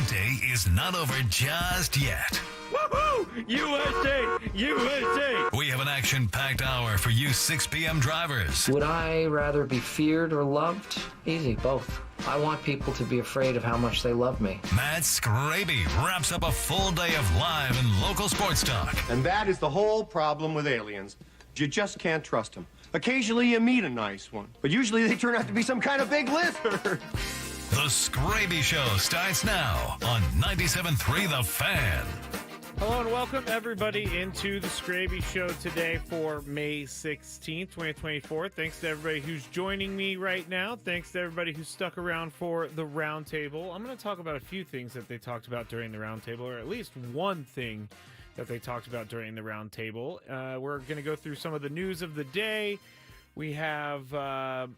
Day is not over just yet. Woohoo! USA! USA! We have an action-packed hour for you 6 p.m. drivers. Would I rather be feared or loved? Easy, both. I want people to be afraid of how much they love me. Matt Skraby wraps up a full day of live and local sports talk. And that is the whole problem with aliens. You just can't trust them. Occasionally you meet a nice one, but usually they turn out to be some kind of big lizard. The Skraby Show starts now on 97.3 The Fan. Hello and welcome everybody into the Skraby Show today for May 16th, 2024. Thanks to everybody who's joining me right now. Thanks to everybody who stuck around for the roundtable. I'm going to talk about a few things that they talked about during the roundtable, or at least one thing that they talked about during the roundtable. We're going to go through some of the news of the day. We have, I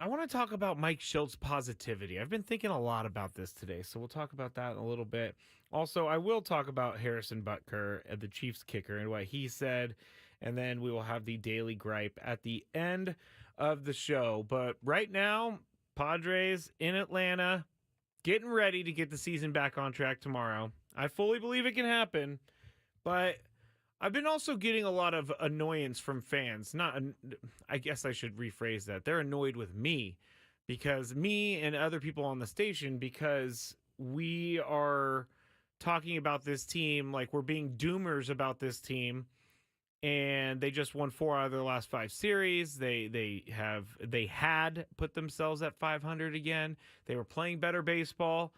want to talk about Mike Shilt's positivity. I've been thinking a lot about this today, so we'll talk about that in a little bit. Also, I will talk about Harrison Butker, the Chiefs kicker, and what he said, and then we will have the daily gripe at the end of the show. But right now, Padres in Atlanta, getting ready to get the season back on track tomorrow. I fully believe it can happen, but I've been also getting a lot of annoyance from fans. I guess I should rephrase that. They're annoyed with me, because me and other people on the station, because we are talking about this team like we're being doomers about this team, and they just won 4 out of their last 5 series. They had put themselves at 500 again. They were playing better baseball.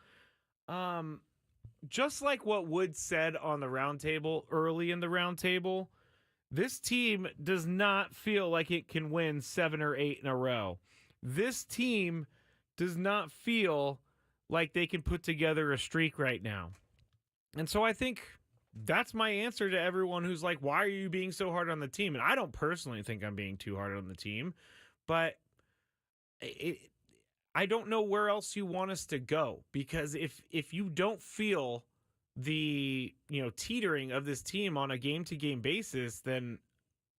Just like what Wood said on the roundtable, early in the roundtable, this team does not feel like it can win 7 or 8 in a row. This team does not feel like they can put together a streak right now. And so I think that's my answer to everyone who's like, why are you being so hard on the team? And I don't personally think I'm being too hard on the team, but I don't know where else you want us to go, because if you don't feel the teetering of this team on a game-to-game basis, then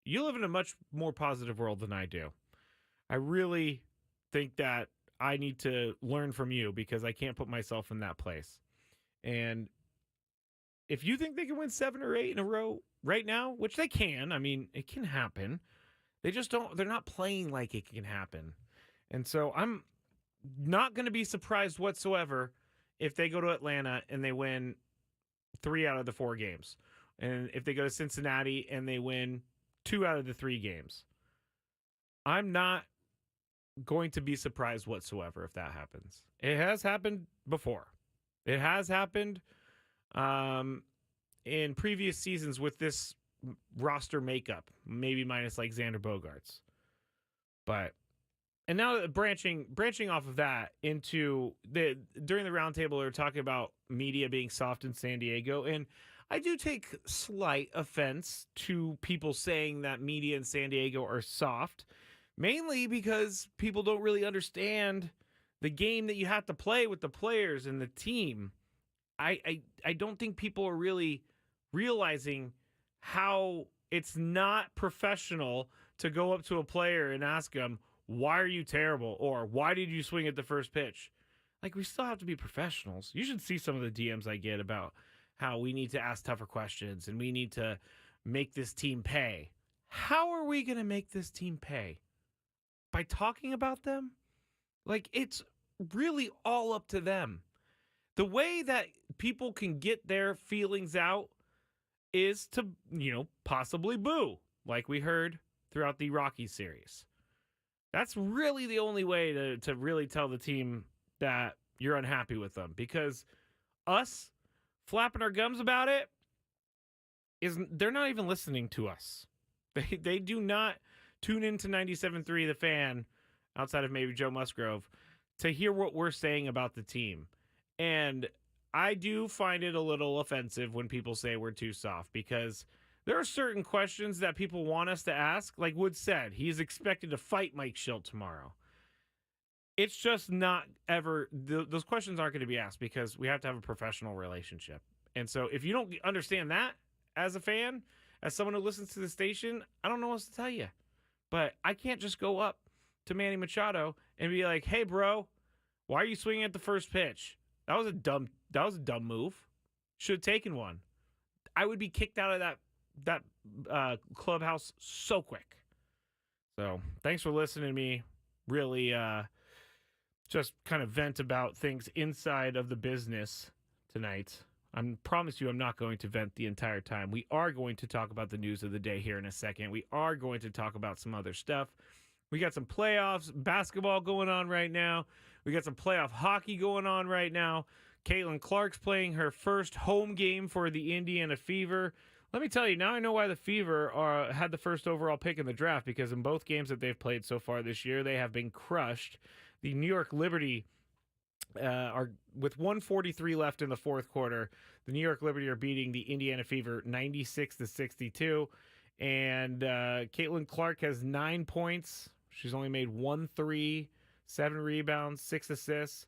you live in a much more positive world than I do. I really think that I need to learn from you, because I can't put myself in that place. And if you think they can win 7 or 8 in a row right now, which they can, I mean, it can happen. They're not playing like it can happen. And so I'm not going to be surprised whatsoever if they go to Atlanta and they win 3 out of the 4 games. And if they go to Cincinnati and they win 2 out of the 3 games. I'm not going to be surprised whatsoever if that happens. It has happened before. It has happened in previous seasons with this roster makeup, maybe minus like Xander Bogaerts. And now branching off of that into during the roundtable, we were talking about media being soft in San Diego, and I do take slight offense to people saying that media in San Diego are soft, mainly because people don't really understand the game that you have to play with the players and the team. I don't think people are really realizing how it's not professional to go up to a player and ask them, why are you terrible? Or why did you swing at the first pitch? Like, we still have to be professionals. You should see some of the DMs I get about how we need to ask tougher questions and we need to make this team pay. How are we going to make this team pay? By talking about them? Like, it's really all up to them. The way that people can get their feelings out is to, possibly boo, like we heard throughout the Rockies series. That's really the only way to really tell the team that you're unhappy with them, because us flapping our gums about it they're not even listening to us. They do not tune into 97.3 The Fan, outside of maybe Joe Musgrove, to hear what we're saying about the team. And I do find it a little offensive when people say we're too soft, because there are certain questions that people want us to ask. Like Wood said, he's expected to fight Mike Schilt tomorrow. It's just not ever, those questions aren't going to be asked, because we have to have a professional relationship. And so if you don't understand that as a fan, as someone who listens to the station, I don't know what else to tell you. But I can't just go up to Manny Machado and be like, hey, bro, why are you swinging at the first pitch? That was a dumb a dumb move. Should have taken one. I would be kicked out of that clubhouse so quick. So thanks for listening to me. Really just kind of vent about things inside of the business tonight. I promise you I'm not going to vent the entire time. We are going to talk about the news of the day here in a second. We are going to talk about some other stuff. We got some playoffs basketball going on right now. We got some playoff hockey going on right now. Caitlin Clark's playing her first home game for the Indiana Fever. Let me tell you, now I know why the Fever had the first overall pick in the draft, because in both games that they've played so far this year, they have been crushed. The New York Liberty are, with 1:43 left in the fourth quarter, the New York Liberty are beating the Indiana Fever 96-62. And Caitlin Clark has 9 points. She's only made 1 3, 7 rebounds, 6 assists.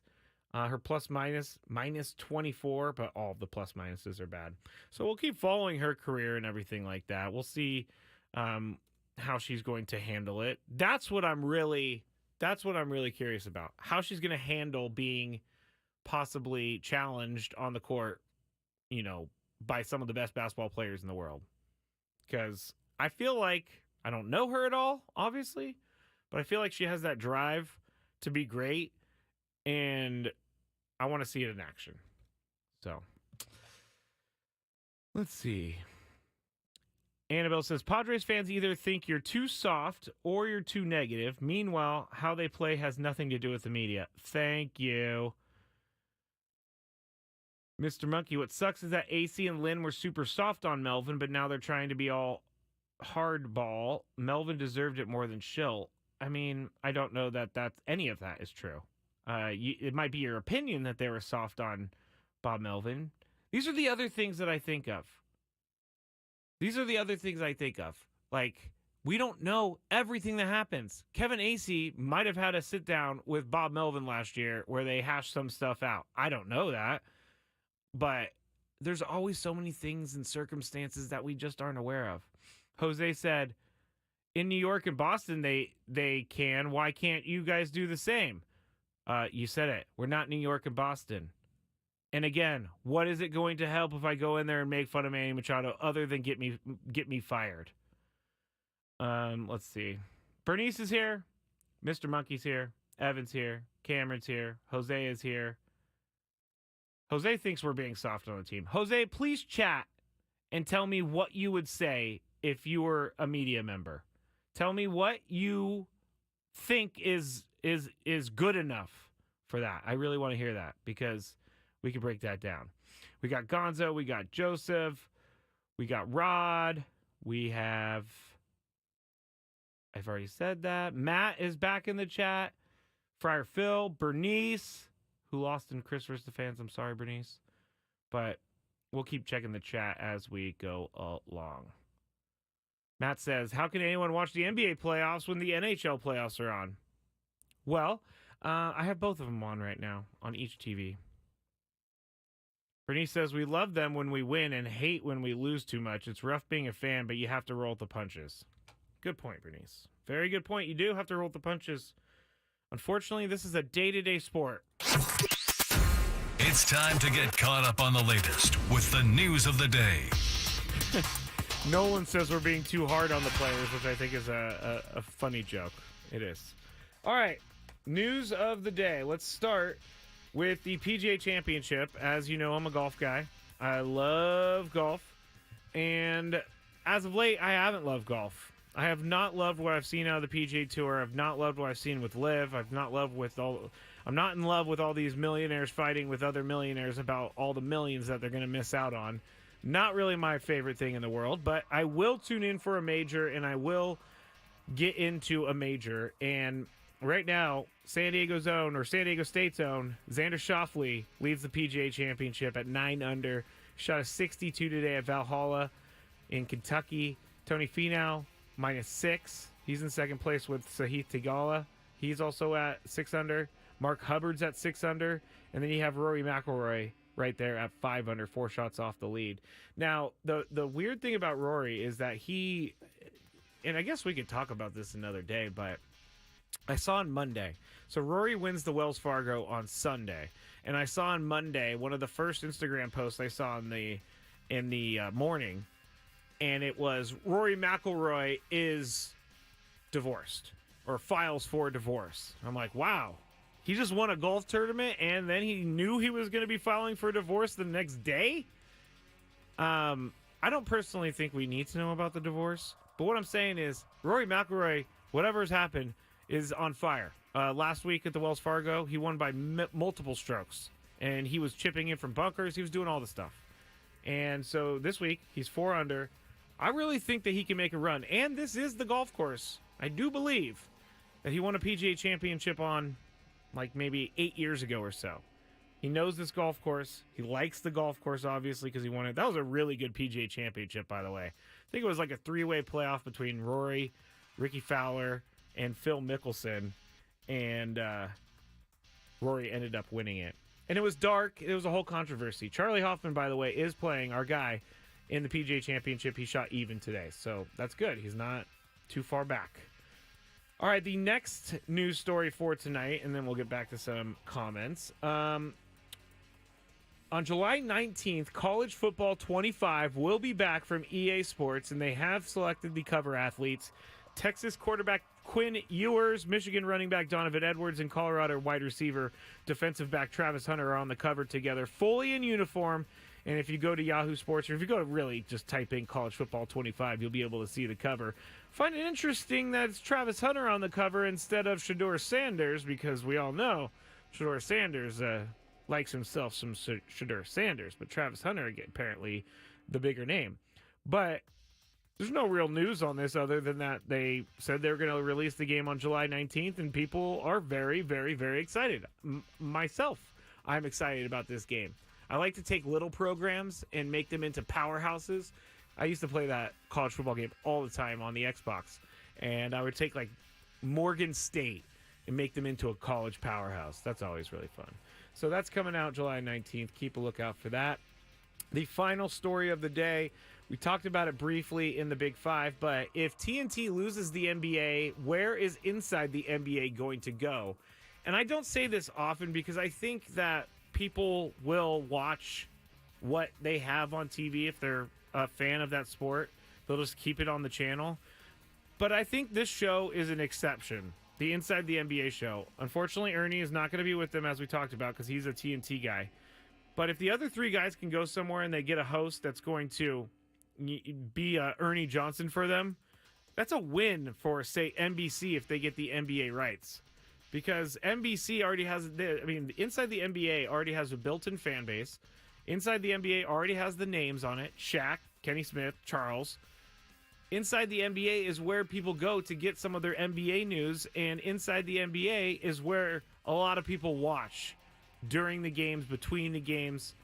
Her plus minus -24, but all of the plus minuses are bad. So we'll keep following her career and everything like that. We'll see how she's going to handle it. That's what I'm really curious about. How she's going to handle being possibly challenged on the court, by some of the best basketball players in the world. Because I feel like, I don't know her at all, obviously, but I feel like she has that drive to be great, and I want to see it in action. So, let's see. Annabelle says, Padres fans either think you're too soft or you're too negative. Meanwhile, how they play has nothing to do with the media. Thank you. Mr. Monkey, what sucks is that AC and Lynn were super soft on Melvin, but now they're trying to be all hardball. Melvin deserved it more than Schilt. I mean, I don't know that any of that is true. It might be your opinion that they were soft on Bob Melvin. These are the other things that I think of. Like, we don't know everything that happens. Kevin Acee might have had a sit down with Bob Melvin last year where they hashed some stuff out. I don't know that. But there's always so many things and circumstances that we just aren't aware of. Jose said, in New York and Boston, they can. Why can't you guys do the same? You said it. We're not New York and Boston. And again, what is it going to help if I go in there and make fun of Manny Machado other than get me fired? Let's see. Bernice is here. Mr. Monkey's here. Evan's here. Cameron's here. Jose is here. Jose thinks we're being soft on the team. Jose, please chat and tell me what you would say if you were a media member. Tell me what you think is good enough for that. I really want to hear that, because we can break that down. We got Gonzo, we got Joseph, we got Rod, I've already said that. Matt is back in the chat. Friar Phil, Bernice, who lost in Chris vs. the Fans. I'm sorry, Bernice. But we'll keep checking the chat as we go along. Matt says, how can anyone watch the NBA playoffs when the NHL playoffs are on? Well, I have both of them on right now on each TV. Bernice says, we love them when we win and hate when we lose too much. It's rough being a fan, but you have to roll with the punches. Good point, Bernice. Very good point. You do have to roll with the punches. Unfortunately, this is a day-to-day sport. It's time to get caught up on the latest with the news of the day. Nolan says we're being too hard on the players, which I think is a funny joke. It is. All right, news of the day. Let's start with the PGA Championship. As you know, I'm a golf guy. I love golf. And as of late, I haven't loved golf. I have not loved what I've seen out of the PGA Tour. I've not loved what I've seen with LIV. I'm not in love with all these millionaires fighting with other millionaires about all the millions that they're going to miss out on. Not really my favorite thing in the world, but I will tune in for a major, and I will get into a major. And right now, San Diego State's own Xander Schauffele leads the PGA Championship at 9 under. Shot a 62 today at Valhalla in Kentucky. Tony Finau, -6. He's in second place with Sahith Theegala. He's also at 6 under. Mark Hubbard's at 6 under. And then you have Rory McIlroy right there at 5 under, 4 shots off the lead. Now, the weird thing about Rory is that and I guess we could talk about this another day, but I saw on Monday. So Rory wins the Wells Fargo on Sunday, and I saw on Monday one of the first Instagram posts I saw in the morning, and it was Rory McIlroy is divorced or files for divorce. I'm like, wow, he just won a golf tournament, and then he knew he was going to be filing for divorce the next day. I don't personally think we need to know about the divorce, but what I'm saying is Rory McIlroy, whatever has happened, is on fire. Last week at the Wells Fargo, he won by multiple strokes, and he was chipping in from bunkers. He was doing all the stuff. And so this week, he's 4 under. I really think that he can make a run. And this is the golf course, I do believe, that he won a PGA championship on like maybe 8 years ago or so. He knows this golf course. He likes the golf course, obviously, because he won it. That was a really good PGA championship, by the way. I think it was like a 3-way playoff between Rory, Ricky Fowler, and Phil Mickelson. And Rory ended up winning it. And it was dark. It was a whole controversy. Charlie Hoffman, by the way, is playing our guy in the PGA Championship. He shot even today, so that's good. He's not too far back. All right, the next news story for tonight, and then we'll get back to some comments. On July 19th, College Football 25 will be back from EA Sports, and they have selected the cover athletes. Texas quarterback Quinn Ewers, Michigan running back Donovan Edwards, and Colorado wide receiver defensive back Travis Hunter are on the cover together, fully in uniform. And if you go to Yahoo Sports, or if you go to really just type in College Football 25, you'll be able to see the cover. Find it interesting that it's Travis Hunter on the cover instead of Shedeur Sanders, because we all know Shedeur Sanders likes himself some Shedeur Sanders, but Travis Hunter, apparently the bigger name. But there's no real news on this other than that they said they were going to release the game on July 19th, and people are very, very, very excited. Myself, I'm excited about this game. I like to take little programs and make them into powerhouses. I used to play that college football game all the time on the Xbox, and I would take like Morgan State and make them into a college powerhouse. That's always really fun. So that's coming out July 19th. Keep a lookout for that. The final story of the day, we talked about it briefly in the Big Five, but if TNT loses the NBA, where is Inside the NBA going to go? And I don't say this often because I think that people will watch what they have on TV if they're a fan of that sport. They'll just keep it on the channel. But I think this show is an exception, the Inside the NBA show. Unfortunately, Ernie is not going to be with them, as we talked about, because he's a TNT guy. But if the other 3 guys can go somewhere and they get a host that's going to be Ernie Johnson for them, that's a win for, say, NBC if they get the NBA rights. Because NBC already has, Inside the NBA already has a built-in fan base. Inside the NBA already has the names on it: Shaq, Kenny Smith, Charles. Inside the NBA is where people go to get some of their NBA news, and Inside the NBA is where a lot of people watch during the games, between the games,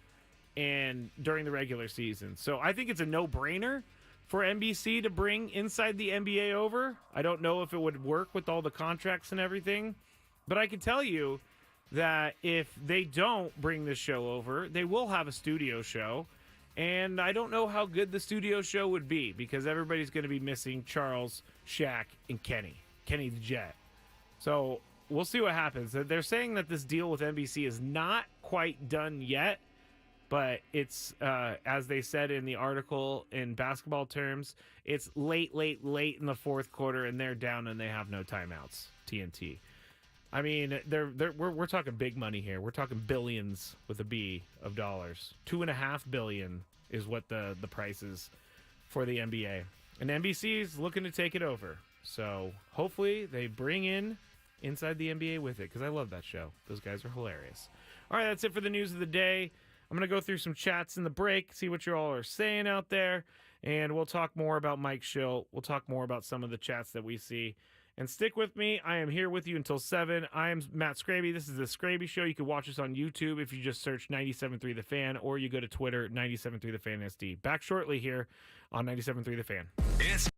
and during the regular season. So I think it's a no-brainer for NBC to bring Inside the NBA over. I don't know if it would work with all the contracts and everything, but I can tell you that if they don't bring this show over, they will have a studio show. And I don't know how good the studio show would be, because everybody's going to be missing Charles, Shaq, and Kenny the Jet. So we'll see what happens. They're saying that this deal with NBC is not quite done yet, but it's, as they said in the article in basketball terms, it's late in the fourth quarter, and they're down and they have no timeouts, TNT. I mean, we're talking big money here. We're talking billions with a B of dollars. $2.5 billion is what the price is for the NBA. And NBC is looking to take it over. So hopefully they bring in Inside the NBA with it, because I love that show. Those guys are hilarious. All right, that's it for the news of the day. I'm going to go through some chats in the break, see what you all are saying out there, and we'll talk more about Mike's show. We'll talk more about some of the chats that we see. And stick with me. I am here with you until 7. I am Matt Skraby. This is the Skraby Show. You can watch us on YouTube if you just search 97.3 The Fan, or you go to Twitter, 97.3 The Fan SD. Back shortly here on 97.3 The Fan. It's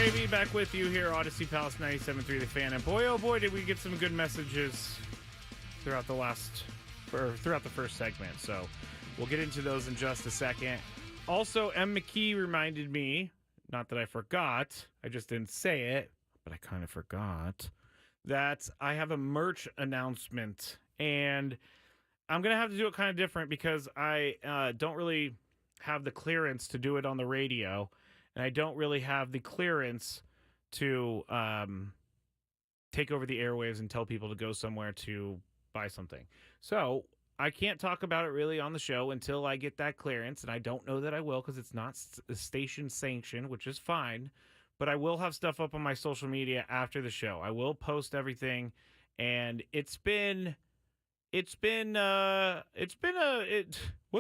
Skraby back with you here, Odyssey Palace 97.3 The Fan. And boy, oh boy, did we get some good messages throughout the first segment. So we'll get into those in just a second. Also, M. McKee reminded me, not that I forgot, I just didn't say it, but I kind of forgot, that I have a merch announcement. And I'm going to have to do it kind of different because I don't really have the clearance to do it on the radio. And I don't really have the clearance to take over the airwaves and tell people to go somewhere to buy something. So I can't talk about it really on the show until I get that clearance. And I don't know that I will because it's not station sanctioned, which is fine. But I will have stuff up on my social media after the show. I will post everything. And what's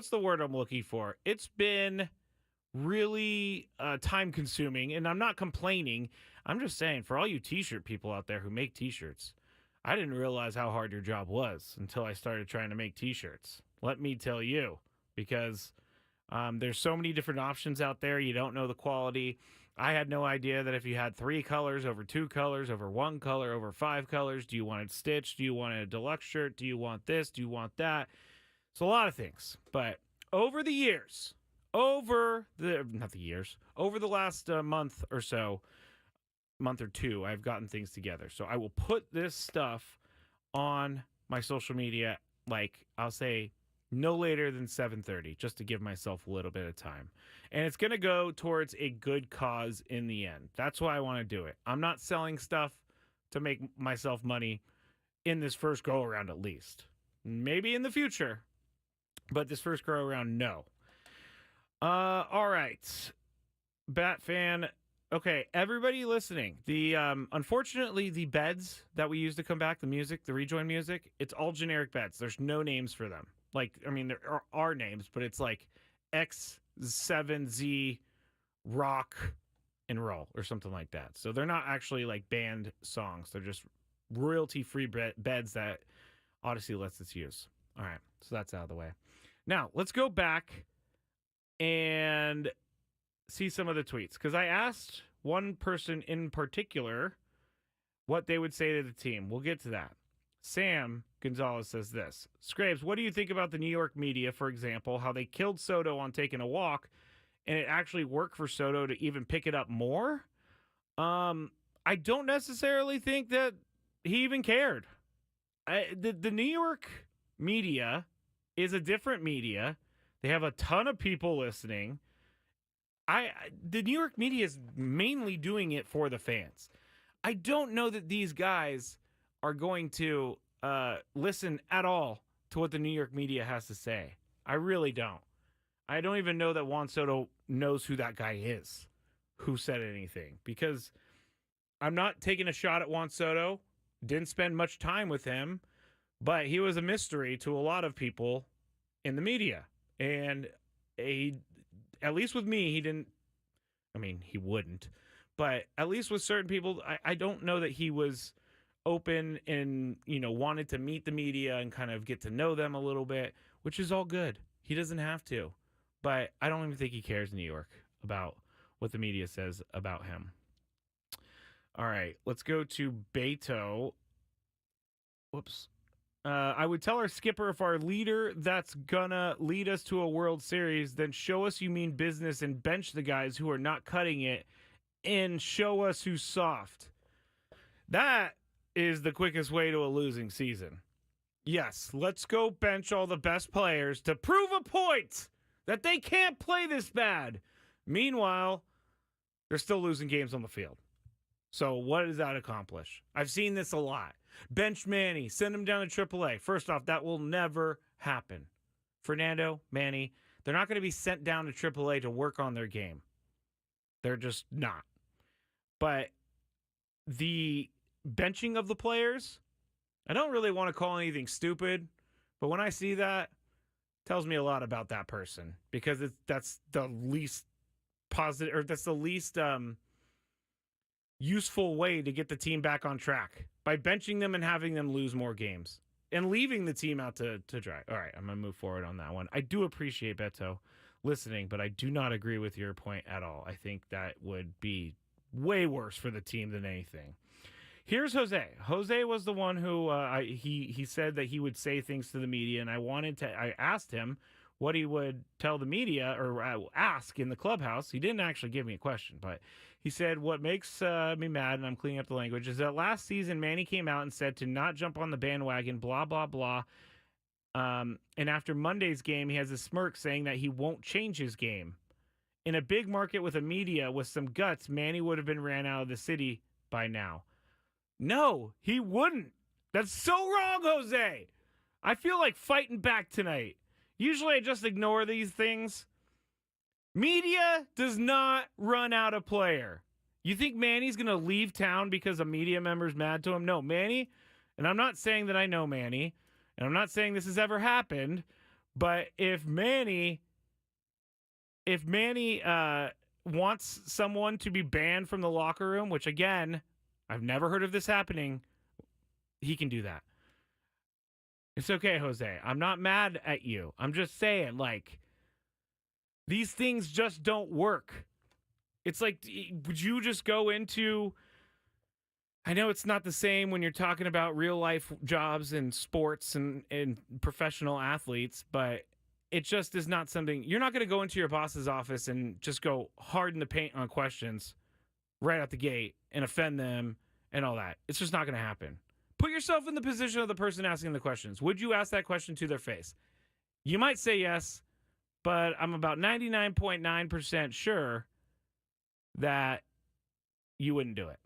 the word I'm looking for? It's been really time consuming, and I'm not complaining. I'm just saying, for all you t-shirt people out there who make t-shirts, I didn't realize how hard your job was until I started trying to make t-shirts. Let me tell you, because there's so many different options out there. You don't know the quality. I had no idea that if you had 3 colors over 2 colors over 1 color over 5 colors, do you want it stitched? Do you want a deluxe shirt? Do you want this? Do you want that? It's a lot of things. But over the years, over the last month or two, I've gotten things together. So I will put this stuff on my social media, like I'll say no later than 7:30, just to give myself a little bit of time. And it's going to go towards a good cause in the end. That's why I want to do it. I'm not selling stuff to make myself money in this first go around, at least. Maybe in the future, but this first go around, no. All right, Bat fan. Okay, everybody listening. The unfortunately, the beds that we use to come back, the music, the rejoin music, it's all generic beds. There's no names for them. Like, I mean, there are names, but it's like X7Z Rock and Roll or something like that. So they're not actually like band songs. They're just royalty-free beds that Odyssey lets us use. All right, so that's out of the way. Now let's go back and see some of the tweets, because I asked one person in particular what they would say to the team. We'll get to that. Sam Gonzalez says this: Scrapes, what do you think about the New York media, for example, how they killed Soto on taking a walk, and it actually worked for Soto to even pick it up more? I don't necessarily think that he even cared. The New York media is a different media. They have a ton of people listening. The New York media is mainly doing it for the fans. I don't know that these guys are going to listen at all to what the New York media has to say. I really don't. I don't even know that Juan Soto knows who that guy is, who said anything, because I'm not taking a shot at Juan Soto. Didn't spend much time with him, but he was a mystery to a lot of people in the media. And at least with me, he didn't. I mean, he wouldn't. But at least with certain people, I don't know that he was open and, wanted to meet the media and kind of get to know them a little bit, which is all good. He doesn't have to. But I don't even think he cares in New York about what the media says about him. All right, let's go to Beto. Whoops. I would tell our skipper, if our leader that's gonna lead us to a World Series, then show us you mean business and bench the guys who are not cutting it and show us who's soft. That is the quickest way to a losing season. Yes, let's go bench all the best players to prove a point that they can't play this bad. Meanwhile, they're still losing games on the field. So what does that accomplish? I've seen this a lot. Bench Manny, send him down to AAA. First off, that will never happen. Fernando, Manny, they're not going to be sent down to AAA to work on their game. They're just not. But the benching of the players, I don't really want to call anything stupid, but when I see that, it tells me a lot about that person, because that's the least positive, or that's the least useful way to get the team back on track, by benching them and having them lose more games and leaving the team out to dry. All right, I'm going to move forward on that one. I do appreciate Beto listening, but I do not agree with your point at all. I think that would be way worse for the team than anything. Here's Jose. Jose was the one who he said that he would say things to the media, and I asked him what he would tell the media or ask in the clubhouse. He didn't actually give me a question, but he said, what makes me mad, and I'm cleaning up the language, is that last season Manny came out and said to not jump on the bandwagon, blah, blah, blah. And after Monday's game, he has a smirk saying that he won't change his game. In a big market with a media with some guts, Manny would have been ran out of the city by now. No, he wouldn't. That's so wrong, Jose. I feel like fighting back tonight. Usually I just ignore these things. Media does not run out a player. You think Manny's going to leave town because a media member's mad to him? No, Manny, and I'm not saying that I know Manny, and I'm not saying this has ever happened, but if Manny wants someone to be banned from the locker room, which again, I've never heard of this happening, he can do that. It's okay, Jose. I'm not mad at you. I'm just saying, like, these things just don't work. It's like, would you just go into... I know it's not the same when you're talking about real-life jobs and sports and professional athletes, but it just is not something... You're not going to go into your boss's office and just go hard in the paint on questions right out the gate and offend them and all that. It's just not going to happen. Put yourself in the position of the person asking the questions. Would you ask that question to their face? You might say yes, but I'm about 99.9% sure that you wouldn't do it.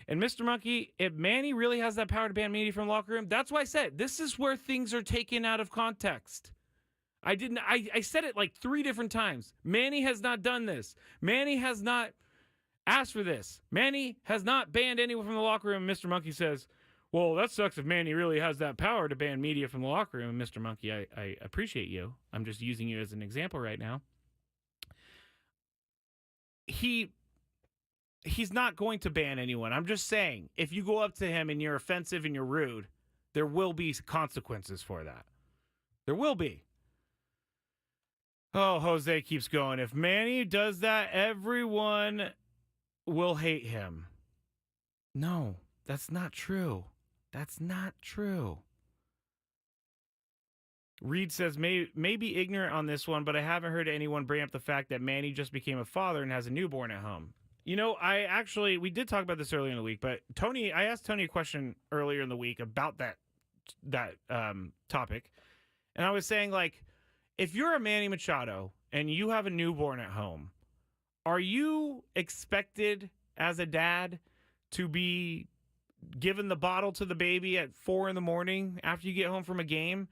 And Mr. Monkey, if Manny really has that power to ban media from the locker room, that's why I said this is where things are taken out of context. I said it like 3 different times. Manny has not done this. Manny has not asked for this. Manny has not banned anyone from the locker room. Mr. Monkey says, well, that sucks if Manny really has that power to ban media from the locker room. And Mr. Monkey, I appreciate you. I'm just using you as an example right now. He's not going to ban anyone. I'm just saying, if you go up to him and you're offensive and you're rude, there will be consequences for that. There will be. Oh, Jose keeps going. If Manny does that, everyone will hate him. No, that's not true. That's not true. Reed says, may be ignorant on this one, but I haven't heard anyone bring up the fact that Manny just became a father and has a newborn at home. You know, we did talk about this earlier in the week, but I asked Tony a question earlier in the week about that topic. And I was saying, like, if you're a Manny Machado and you have a newborn at home, are you expected as a dad to be given the bottle to the baby at 4 a.m. after you get home from a game?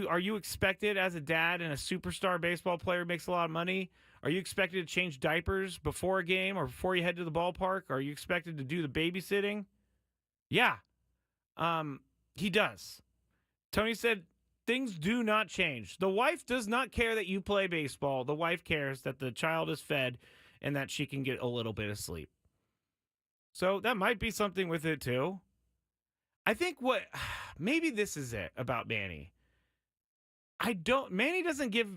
Are you expected as a dad and a superstar baseball player makes a lot of money? Are you expected to change diapers before a game or before you head to the ballpark? Are you expected to do the babysitting? Yeah. He does. Tony said things do not change. The wife does not care that you play baseball. The wife cares that the child is fed and that she can get a little bit of sleep. So that might be something with it too. I think maybe this is it about Manny. Manny doesn't give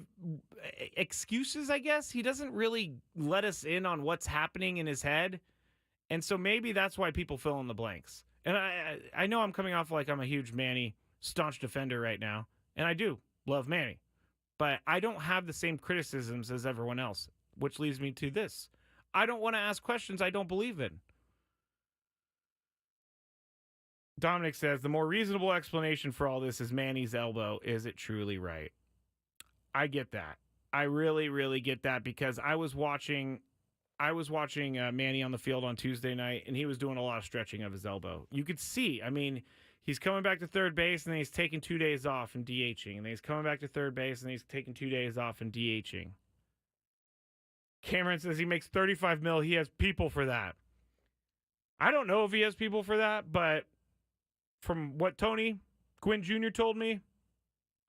excuses, I guess. He doesn't really let us in on what's happening in his head. And so maybe that's why people fill in the blanks. And I know I'm coming off like I'm a huge Manny staunch defender right now. And I do love Manny. But I don't have the same criticisms as everyone else, which leads me to this. I don't want to ask questions I don't believe in. Dominic says, the more reasonable explanation for all this is Manny's elbow. Is it truly right? I get that. I really, really get that because I was watching Manny on the field on Tuesday night, and he was doing a lot of stretching of his elbow. You could see, he's coming back to third base, and then he's taking 2 days off and DHing. And then he's coming back to third base, and he's taking 2 days off and DHing. Cameron says he makes $35 million. He has people for that. I don't know if he has people for that, but from what Tony Gwynn Jr. told me,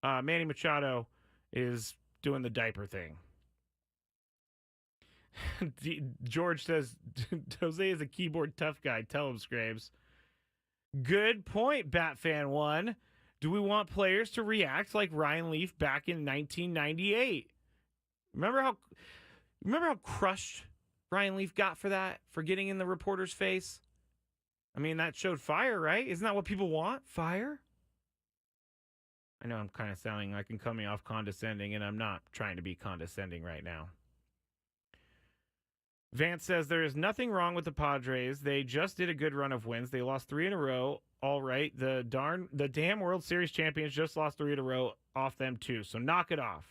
Manny Machado is doing the diaper thing. George says, Jose is a keyboard tough guy. Tell him, Scrabes. Good point, Batfan1. Do we want players to react like Ryan Leaf back in 1998? Remember how crushed Ryan Leaf got for that, for getting in the reporter's face? I mean, that showed fire, right? Isn't that what people want? Fire? I know I'm kind of sounding like I'm coming off condescending, and I'm not trying to be condescending right now. Vance says there is nothing wrong with the Padres. They just did a good run of wins. They lost 3 in a row. All right. The damn World Series champions just lost 3 in a row off them too. So knock it off.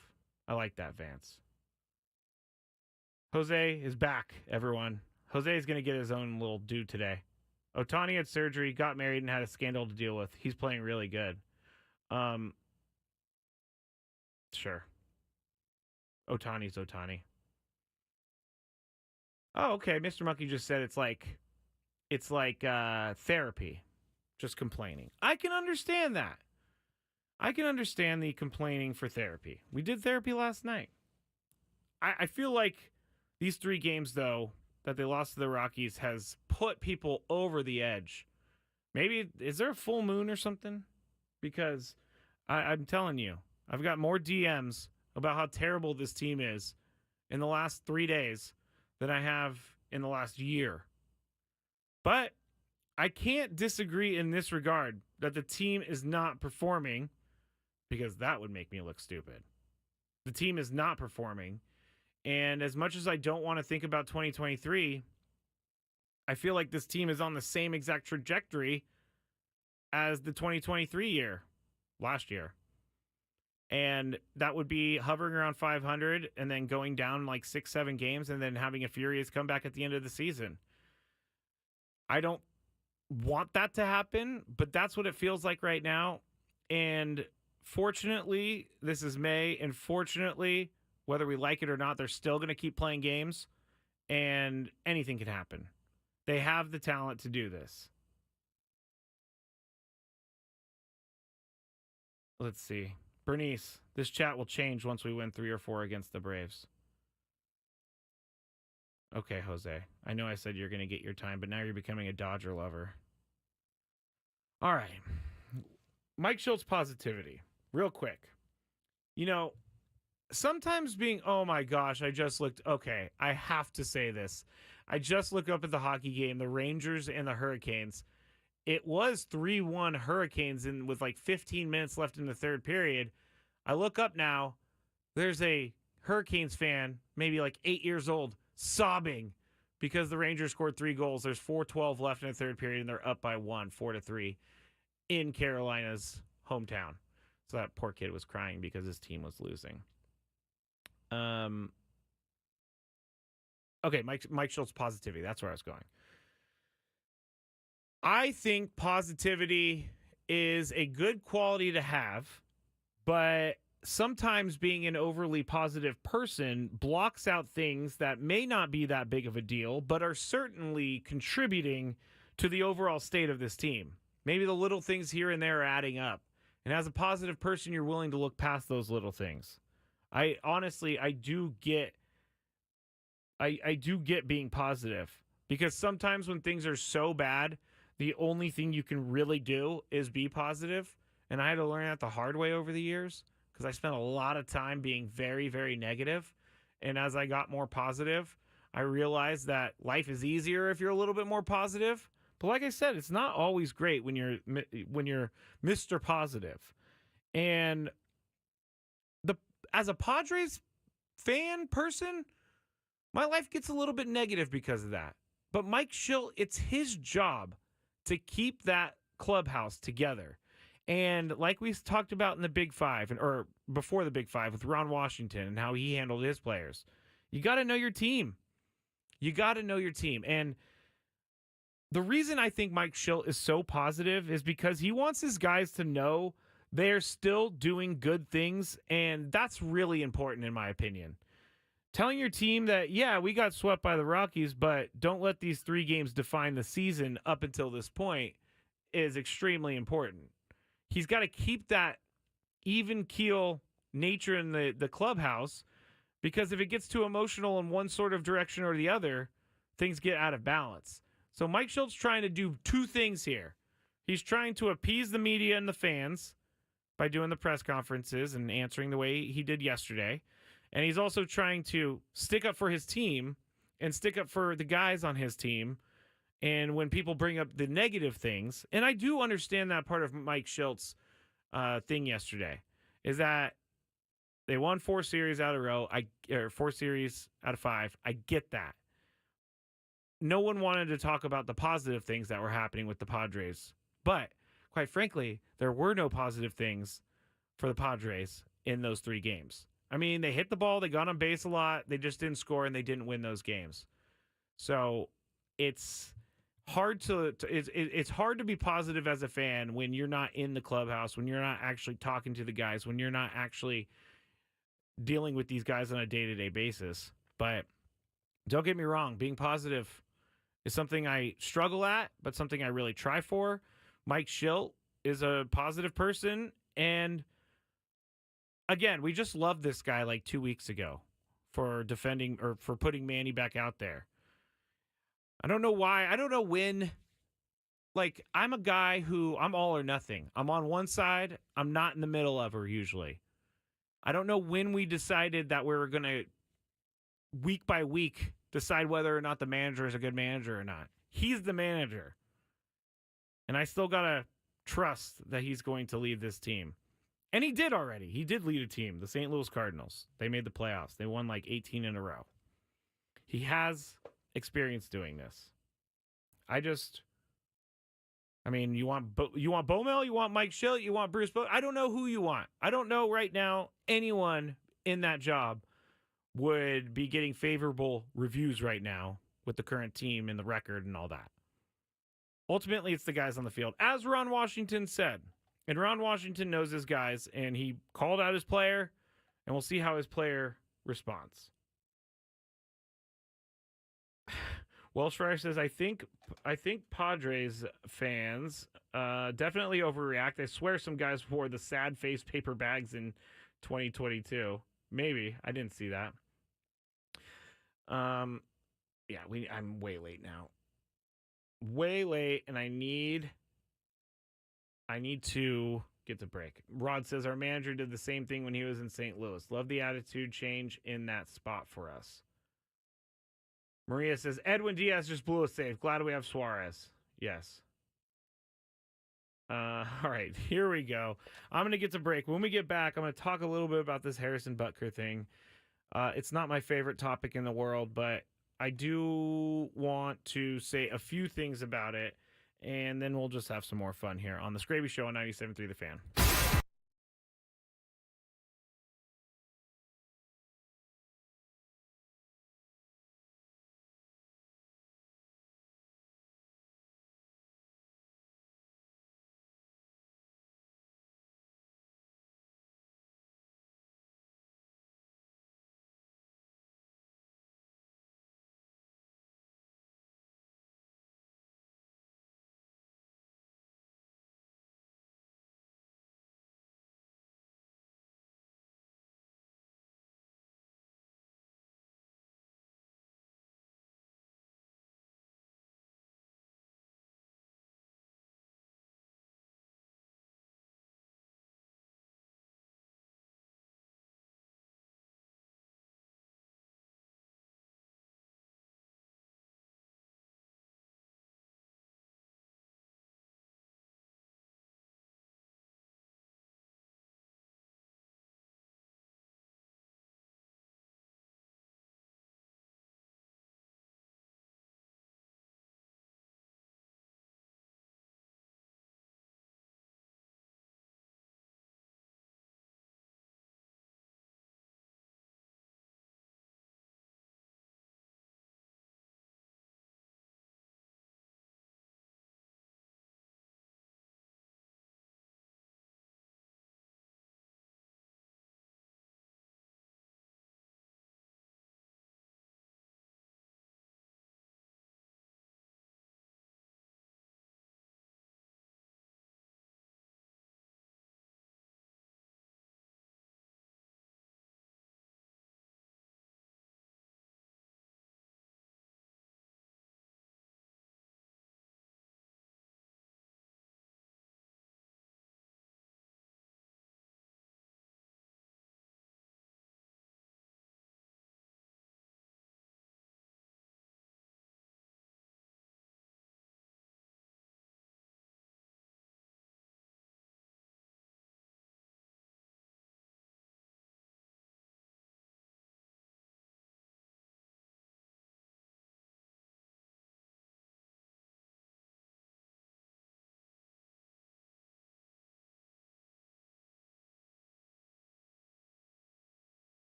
I like that, Vance. Jose is back, everyone. Jose is going to get his own little due today. Ohtani had surgery, got married, and had a scandal to deal with. He's playing really good. Sure. Ohtani's Ohtani. Oh, okay. Mr. Monkey just said it's like therapy, just complaining. I can understand that. I can understand the complaining for therapy. We did therapy last night. I feel like these 3 games, though, that they lost to the Rockies has put people over the edge. Maybe, is there a full moon or something? Because I'm telling you, I've got more DMs about how terrible this team is in the last 3 days than I have in the last year. But I can't disagree in this regard that the team is not performing, because that would make me look stupid. The team is not performing. And as much as I don't want to think about 2023, I feel like this team is on the same exact trajectory as the 2023 year, last year. And that would be hovering around 500 and then going down like 6-7 games and then having a furious comeback at the end of the season. I don't want that to happen, but that's what it feels like right now. And fortunately, this is May, and fortunately, whether we like it or not, they're still going to keep playing games, and anything can happen. They have the talent to do this. Let's see. Bernice, this chat will change once we win 3 or 4 against the Braves. Okay, Jose. I know I said you're going to get your time, but now you're becoming a Dodger lover. All right. Mike Schultz positivity. Real quick. You know, sometimes being, oh my gosh, I just looked, okay, I have to say this. I just looked up at the hockey game, the Rangers and the Hurricanes. It was 3-1 Hurricanes with like 15 minutes left in the third period. I look up now, there's a Hurricanes fan, maybe like 8 years old, sobbing because the Rangers scored 3 goals. There's 4:12 left in the third period, and they're up by 1, 4-3 in Carolina's hometown. So that poor kid was crying because his team was losing. Okay, Mike Schultz positivity. That's where I was going. I think positivity is a good quality to have, but sometimes being an overly positive person blocks out things that may not be that big of a deal, but are certainly contributing to the overall state of this team. Maybe the little things here and there are adding up. And as a positive person, you're willing to look past those little things. I do get being positive, because sometimes when things are so bad, the only thing you can really do is be positive. And I had to learn that the hard way over the years, because I spent a lot of time being very, very negative. And as I got more positive, I realized that life is easier if you're a little bit more positive. But like I said, it's not always great when you're Mr. Positive. And as a Padres fan person, my life gets a little bit negative because of that. But Mike Schill, it's his job to keep that clubhouse together. And like we talked about in the Big Five, or before the Big Five with Ron Washington and how he handled his players, you got to know your team. You got to know your team. And the reason I think Mike Schill is so positive is because he wants his guys to know they're still doing good things, and that's really important in my opinion. Telling your team that, yeah, we got swept by the Rockies, but don't let these 3 games define the season up until this point is extremely important. He's got to keep that even keel nature in the clubhouse, because if it gets too emotional in one sort of direction or the other, things get out of balance. So Mike Schultz trying to do 2 things here. He's trying to appease the media and the fans by doing the press conferences and answering the way he did yesterday. And he's also trying to stick up for his team and stick up for the guys on his team. And when people bring up the negative things, and I do understand that part of Mike Schilt's thing yesterday, is that they won 4 series out of row, or 4 series out of 5. I get that. No one wanted to talk about the positive things that were happening with the Padres. But, quite frankly, there were no positive things for the Padres in those 3 games. I mean, they hit the ball, they got on base a lot, they just didn't score, and they didn't win those games. So, it's hard it's hard to be positive as a fan when you're not in the clubhouse, when you're not actually talking to the guys, when you're not actually dealing with these guys on a day-to-day basis. But don't get me wrong, being positive is something I struggle at, but something I really try for. Mike Schilt is a positive person, and again, we just loved this guy like 2 weeks ago for defending or for putting Manny back out there. I don't know why. I don't know when. Like, I'm a guy who I'm all or nothing. I'm on one side. I'm not in the middle of her usually. I don't know when we decided that we were going to, week by week, decide whether or not the manager is a good manager or not. He's the manager. And I still got to trust that he's going to lead this team. And he did already. He did lead a team, the St. Louis Cardinals. They made the playoffs. They won like 18 in a row. He has experience doing this. I mean, you want Bomel, you want Mike Schilt, you want Bruce Bo. I don't know who you want. I don't know right now anyone in that job would be getting favorable reviews right now with the current team and the record and all that. Ultimately, it's the guys on the field. As Ron Washington said, and Ron Washington knows his guys, and he called out his player, and we'll see how his player responds. Welsh Fryer says, I think Padres fans definitely overreact. I swear some guys wore the sad face paper bags in 2022. Maybe. I didn't see that. Yeah, I'm way late now. Way late, and I need to get the break. Rod says, our manager did the same thing when he was in St. Louis. Love the attitude change in that spot for us. Maria says, Edwin Diaz just blew a save. Glad we have Suarez. Yes. All right, here we go. I'm going to get to break. When we get back, I'm going to talk a little bit about this Harrison Butker thing. It's not my favorite topic in the world, but I do want to say a few things about it, and then we'll just have some more fun here on the Skraby Show on 97.3 The Fan.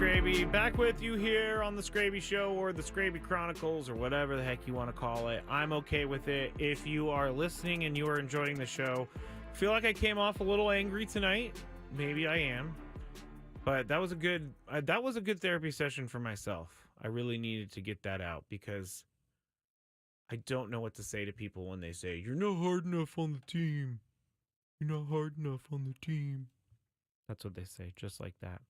Skraby. Back with you here on the Skraby Show or the Skraby Chronicles or whatever the heck you want to call it. I'm okay with it. If you are listening and you are enjoying the show, feel like I came off a little angry tonight. Maybe I am. But that was a good therapy session for myself. I really needed to get that out because I don't know what to say to people when they say, "You're not hard enough on the team. You're not hard enough on the team." That's what they say, just like that.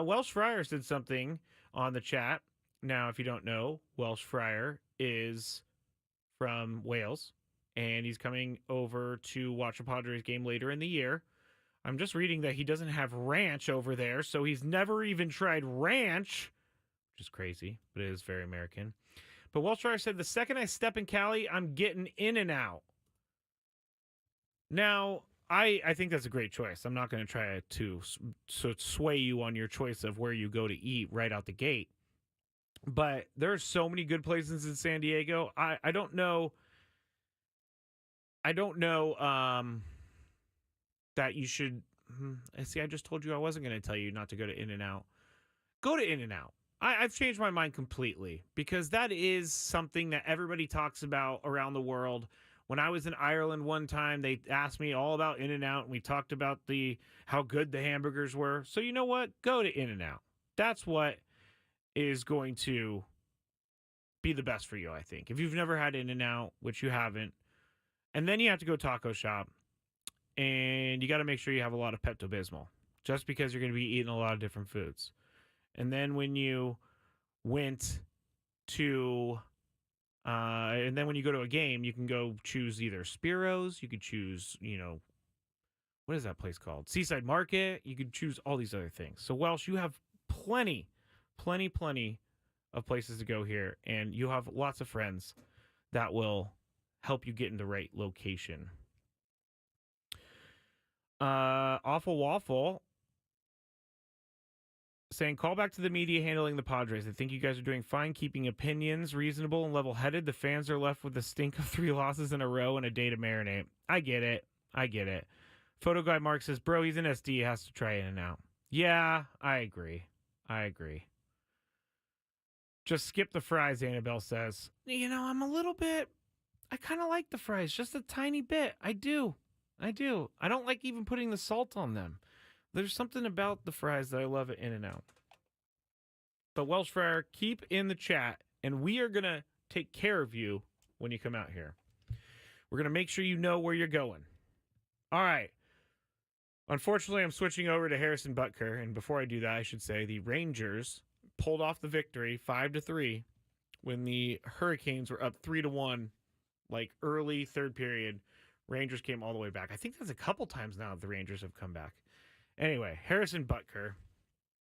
Welsh Fryer said something on the chat. Now, if you don't know, Welsh Fryer is from Wales, and he's coming over to watch a Padres game later in the year. I'm just reading that he doesn't have ranch over there, so he's never even tried ranch, which is crazy, but it is very American. But Welsh Fryer said, the second I step in Cali, I'm getting In-N-Out. Now, I think that's a great choice. I'm not going to try to sway you on your choice of where you go to eat right out the gate. But there are so many good places in San Diego. I don't know. That you should. See, I just told you I wasn't going to tell you not to go to In-N-Out. Go to In-N-Out. I've changed my mind completely because that is something that everybody talks about around the world. When I was in Ireland one time, they asked me all about In-N-Out, and we talked about how good the hamburgers were. So you know what? Go to In-N-Out. That's what is going to be the best for you, I think. If you've never had In-N-Out, which you haven't, and then you have to go taco shop, and you got to make sure you have a lot of Pepto-Bismol, just because you're going to be eating a lot of different foods. And then when you went to... and then when you go to a game, you can go choose either Spiro's, you could choose, what is that place called? Seaside Market. You could choose all these other things. So Welsh, you have plenty of places to go here, and you have lots of friends that will help you get in the right location. Awful Waffle saying, call back to the media handling the Padres. I think you guys are doing fine, keeping opinions reasonable and level-headed. The fans are left with the stink of 3 losses in a row and a day to marinate. I get it. Photo guy Mark says, bro, he's an SD. He has to try In-N-Out. Yeah, I agree. Just skip the fries, Annabelle says. I'm a little bit... I kind of like the fries, just a tiny bit. I do. I don't like even putting the salt on them. There's something about the fries that I love at In-N-Out. But Welsh Fryer, keep in the chat, and we are going to take care of you when you come out here. We're going to make sure you know where you're going. All right. Unfortunately, I'm switching over to Harrison Butker, and before I do that, I should say the Rangers pulled off the victory 5-3 when the Hurricanes were up 3-1, like early third period. Rangers came all the way back. I think that's a couple times now the Rangers have come back. Anyway, Harrison Butker,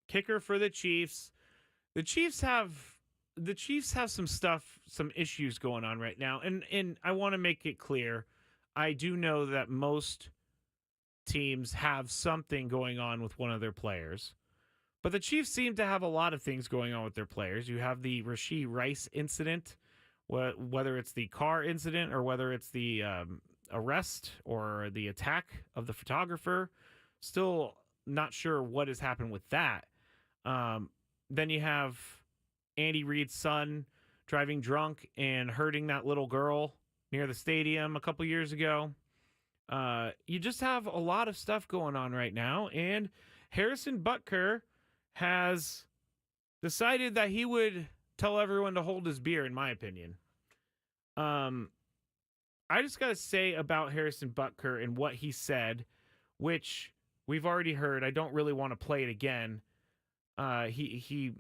kicker for the Chiefs. The Chiefs have some issues going on right now, and I want to make it clear. I do know that most teams have something going on with one of their players, but the Chiefs seem to have a lot of things going on with their players. You have the Rashee Rice incident, whether it's the car incident or whether it's the arrest or the attack of the photographer. Still not sure what has happened with that. Then you have Andy Reid's son driving drunk and hurting that little girl near the stadium a couple years ago. You just have a lot of stuff going on right now, and Harrison Butker has decided that he would tell everyone to hold his beer, in my opinion. I just got to say about Harrison Butker and what he said, which we've already heard. I don't really want to play it again. He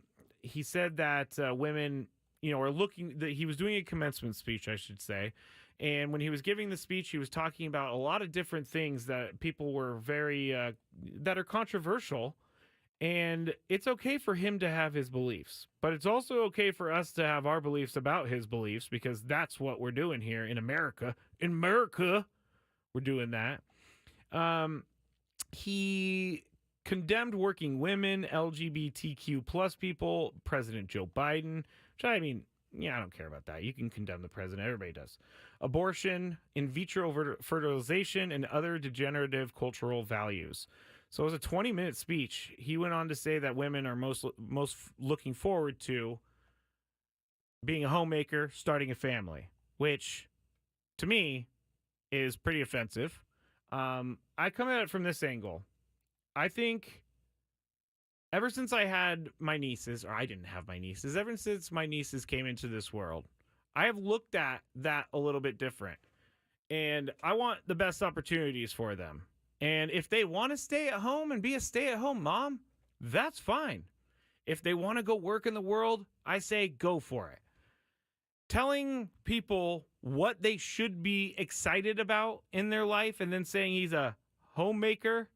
said that women, are looking. That he was doing a commencement speech, I should say, and when he was giving the speech, he was talking about a lot of different things that people were very that are controversial. And it's okay for him to have his beliefs, but it's also okay for us to have our beliefs about his beliefs, because that's what we're doing here in America. In America, we're doing that. He condemned working women, LGBTQ plus people, President Joe Biden, which I don't care about that. You can condemn the president. Everybody does. Abortion, in vitro fertilization, and other degenerative cultural values. So it was a 20-minute speech. He went on to say that women are most looking forward to being a homemaker, starting a family, which to me is pretty offensive. I come at it from this angle. I think ever since I had my nieces, or I didn't have my nieces, ever since my nieces came into this world, I have looked at that a little bit different. And I want the best opportunities for them. And if they want to stay at home and be a stay-at-home mom, that's fine. If they want to go work in the world, I say go for it. Telling people what they should be excited about in their life and then saying he's a homemaker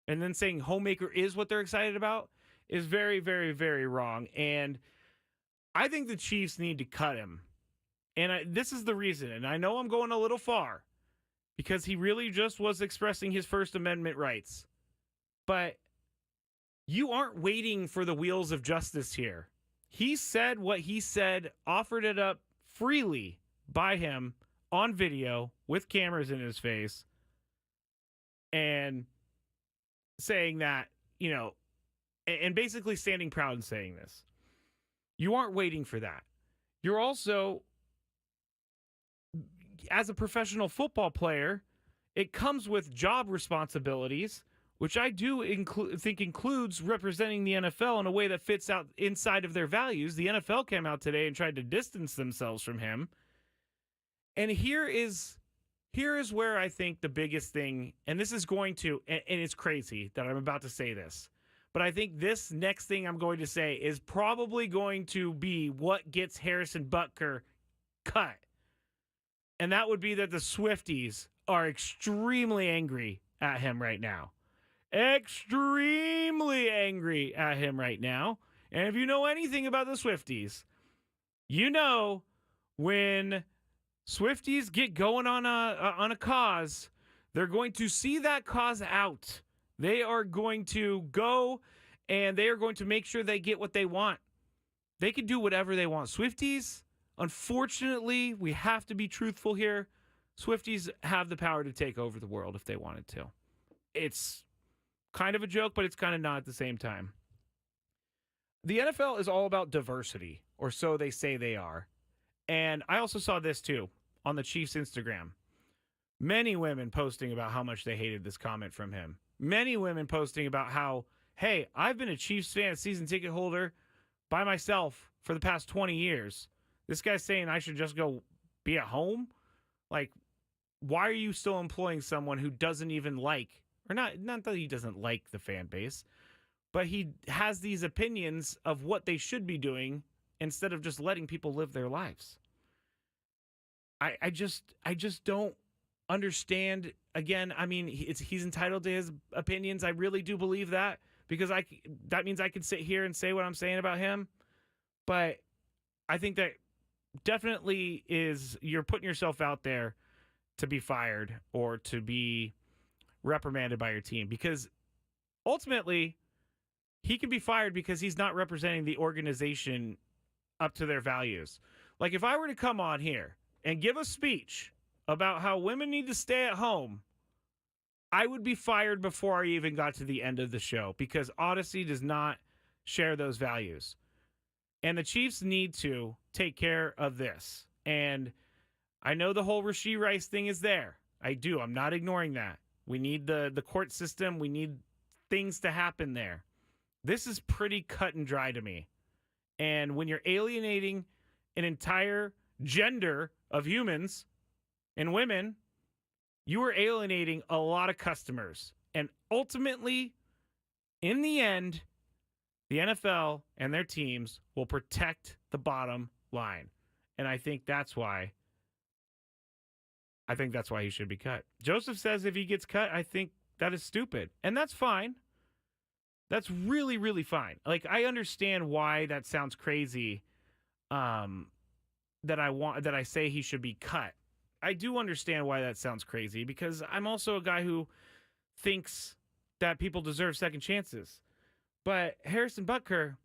and then saying homemaker is what they're excited about is very, very, very wrong. And I think the Chiefs need to cut him. And this is the reason. And I know I'm going a little far because he really just was expressing his First Amendment rights. But you aren't waiting for the wheels of justice here. He said what he said, offered it up freely by him on video with cameras in his face and saying that, you know, and basically standing proud and saying this. You aren't waiting for that. You're also, as a professional football player, it comes with job responsibilities, which I do think includes representing the NFL in a way that fits out inside of their values. The NFL came out today and tried to distance themselves from him. And here is where I think the biggest thing, and this is going to, and it's crazy that I'm about to say this, but I think this next thing I'm going to say is probably going to be what gets Harrison Butker cut. And that would be that the Swifties are extremely angry at him right now. Extremely angry at him right now. And if you know anything about the Swifties, you know when Swifties get going on a cause, they're going to see that cause out. They are going to go and they are going to make sure they get what they want. They can do whatever they want. Swifties, unfortunately, we have to be truthful here. Swifties have the power to take over the world if they wanted to. It's kind of a joke, but it's kind of not at the same time. The NFL is all about diversity, or so they say they are. And I also saw this too on the Chiefs' Instagram. Many women posting about how much they hated this comment from him. Many women posting about how, hey, I've been a Chiefs fan, season ticket holder by myself for the past 20 years. This guy's saying I should just go be at home? Like, why are you still employing someone who doesn't even like, or not that he doesn't like the fan base, but he has these opinions of what they should be doing instead of just letting people live their lives? I just don't understand. Again, I mean, he's entitled to his opinions. I really do believe that because that means I could sit here and say what I'm saying about him. But I think that definitely you're putting yourself out there to be fired or to be reprimanded by your team, because ultimately he can be fired because he's not representing the organization up to their values. Like if I were to come on here and give a speech about how women need to stay at home, I would be fired before I even got to the end of the show because Odyssey does not share those values. And the Chiefs need to take care of this. And I know the whole Rashee Rice thing is there. I do. I'm not ignoring that. We need the court system. We need things to happen there. This is pretty cut and dry to me. And when you're alienating an entire gender of humans and women, you are alienating a lot of customers. And ultimately, in the end, the NFL and their teams will protect the bottom line. And I think that's why he should be cut. Joseph says if he gets cut, I think that is stupid. And that's fine. That's really, really fine. Like, I understand why that sounds crazy, that I say he should be cut. I do understand why that sounds crazy because I'm also a guy who thinks that people deserve second chances. But Harrison Butker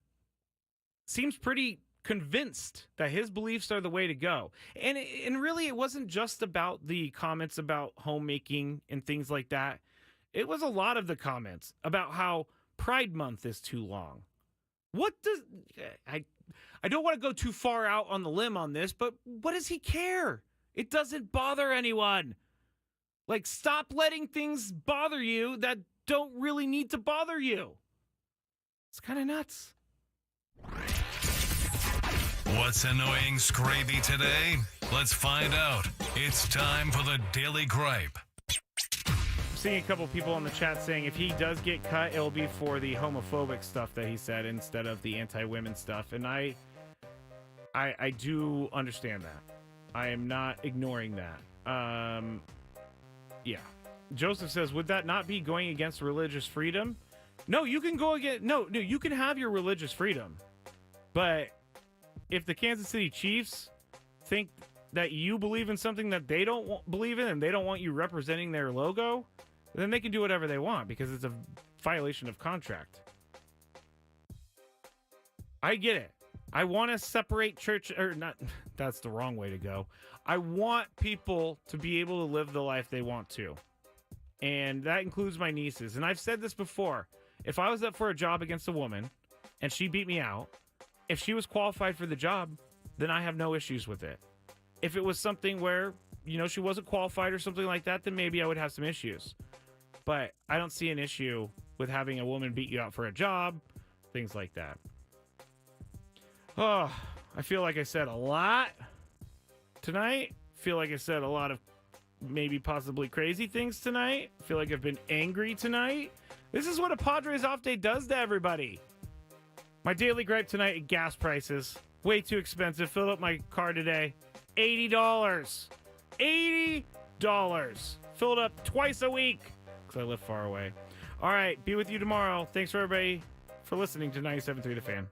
seems pretty convinced that his beliefs are the way to go. And really, it wasn't just about the comments about homemaking and things like that. It was a lot of the comments about how Pride Month is too long. What does... I don't want to go too far out on the limb on this, but what does he care? It doesn't bother anyone. Like, stop letting things bother you that don't really need to bother you. It's kind of nuts. What's annoying Skraby today? Let's find out. It's time for the Daily Gripe. I'm seeing a couple people in the chat saying if he does get cut, it'll be for the homophobic stuff that he said instead of the anti-women stuff. And I do understand that. I am not ignoring that. Yeah. Joseph says, would that not be going against religious freedom? No, you can go against... No, you can have your religious freedom. But if the Kansas City Chiefs think that you believe in something that they don't believe in and they don't want you representing their logo, then they can do whatever they want because it's a violation of contract. I get it. I want to separate church... Or not... That's the wrong way to go. I want people to be able to live the life they want to. And that includes my nieces. And I've said this before. If I was up for a job against a woman and she beat me out, if she was qualified for the job, then I have no issues with it. If it was something where, she wasn't qualified or something like that, then maybe I would have some issues. But I don't see an issue with having a woman beat you out for a job, things like that. Oh, I feel like I said a lot tonight. Feel like I said a lot of maybe possibly crazy things tonight. Feel like I've been angry tonight. This is what a Padres off day does to everybody. My daily gripe tonight: gas prices. Way too expensive. Filled up my car today. $80. $80. Filled up twice a week because I live far away. All right. Be with you tomorrow. Thanks for everybody for listening to 97.3 The Fan.